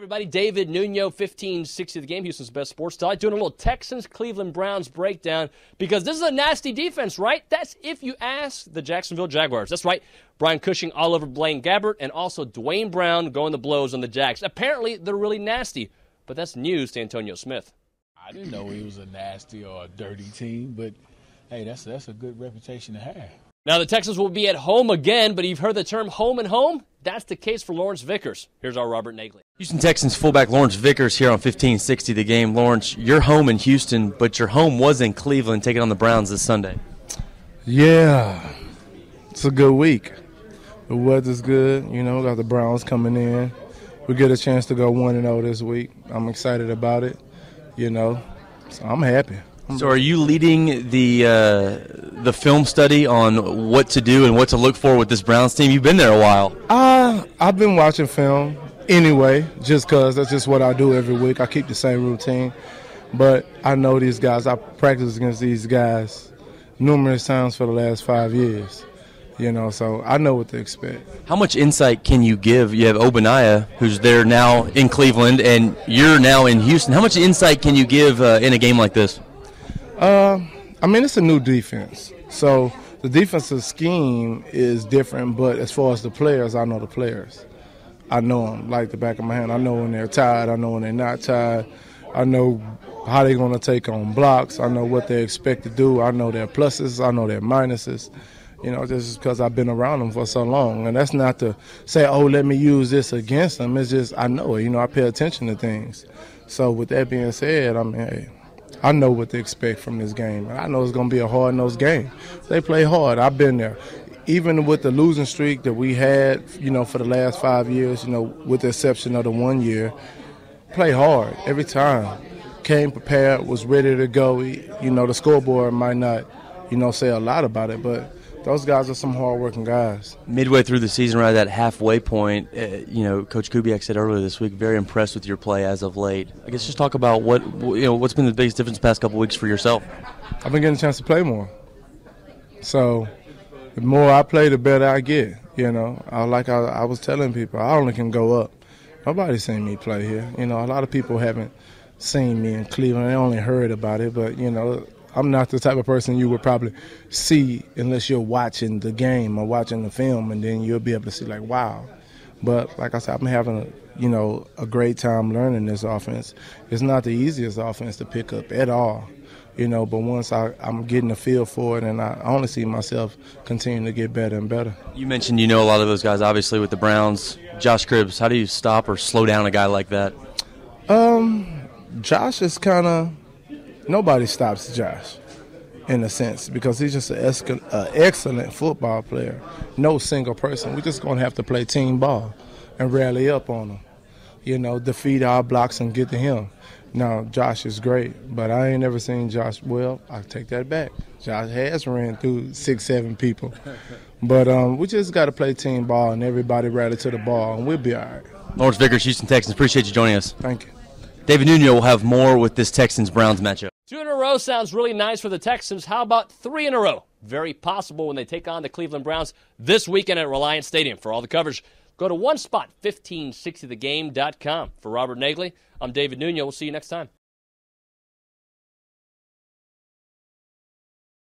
Everybody, David Nuno, 1560 The Game, Houston's best sports tonight, doing a little Texans-Cleveland Browns breakdown because this is a nasty defense, right? That's if you ask the Jacksonville Jaguars. That's right. Brian Cushing all over Blaine Gabbert and also Dwayne Brown going the blows on the Jags. Apparently, they're really nasty, but that's news to Antonio Smith. I didn't know he was a nasty or a dirty team, but, hey, that's a good reputation to have. Now, the Texans will be at home again, but you've heard the term home and home? That's the case for Lawrence Vickers. Here's our Robert Neagli. Houston Texans fullback Lawrence Vickers here on 1560 The Game. Lawrence, you're home in Houston, but your home was in Cleveland, taking on the Browns this Sunday. Yeah, it's a good week. The weather's good. You know, got the Browns coming in. We get a chance to go 1-0 this week. I'm excited about it, you know, so I'm happy. So are you leading the film study on what to do and what to look for with this Browns team? You've been there a while. I've been watching film anyway, just because that's just what I do every week. I keep the same routine. But I know these guys. I practice against these guys numerous times for the last 5 years. You know, so I know what to expect. How much insight can you give? You have Obaniah, who's there now in Cleveland, and you're now in Houston. How much insight can you give in a game like this? I mean, it's a new defense. So the defensive scheme is different, but as far as the players, I know the players. I know them like the back of my hand. I know when they're tired. I know when they're not tired. I know how they're going to take on blocks. I know what they expect to do. I know their pluses. I know their minuses. You know, just because I've been around them for so long. And that's not to say, oh, let me use this against them. It's just I know it. You know, I pay attention to things. So with that being said, I mean, hey, I know what to expect from this game. I know it's going to be a hard-nosed game. They play hard. I've been there. Even with the losing streak that we had, you know, for the last 5 years, you know, with the exception of the 1 year, play hard every time. Came prepared, was ready to go. You know, the scoreboard might not, you know, say a lot about it, but those guys are some hard-working guys. Midway through the season, right at that halfway point, you know, Coach Kubiak said earlier this week, very impressed with your play as of late. I guess just talk about what's been the biggest difference the past couple weeks for yourself. I've been getting a chance to play more. So the more I play, the better I get. You know, I was telling people, I only can go up. Nobody's seen me play here. You know, a lot of people haven't seen me in Cleveland. They only heard about it, but, you know, I'm not the type of person you would probably see unless you're watching the game or watching the film, and then you'll be able to see, like, wow. But like I said, I'm having a great time learning this offense. It's not the easiest offense to pick up at all, you know, but once I'm getting a feel for it, and I only see myself continuing to get better and better. You mentioned you know a lot of those guys, obviously, with the Browns. Josh Cribbs, how do you stop or slow down a guy like that? Josh is kind of – nobody stops Josh in a sense because he's just an excellent football player. No single person. We're just going to have to play team ball and rally up on him, you know, defeat our blocks and get to him. Now, Josh is great, but I ain't never seen Josh. Well, I take that back. Josh has ran through 6-7 people. But we just got to play team ball and everybody rally to the ball, and we'll be all right. Lawrence Vickers, Houston Texans, appreciate you joining us. Thank you. David Nuno will have more with this Texans-Browns matchup. 2 in a row sounds really nice for the Texans. How about 3 in a row? Very possible when they take on the Cleveland Browns this weekend at Reliant Stadium. For all the coverage, go to one spot, 1560thegame.com. For Robert Neagli, I'm David Nuno. We'll see you next time.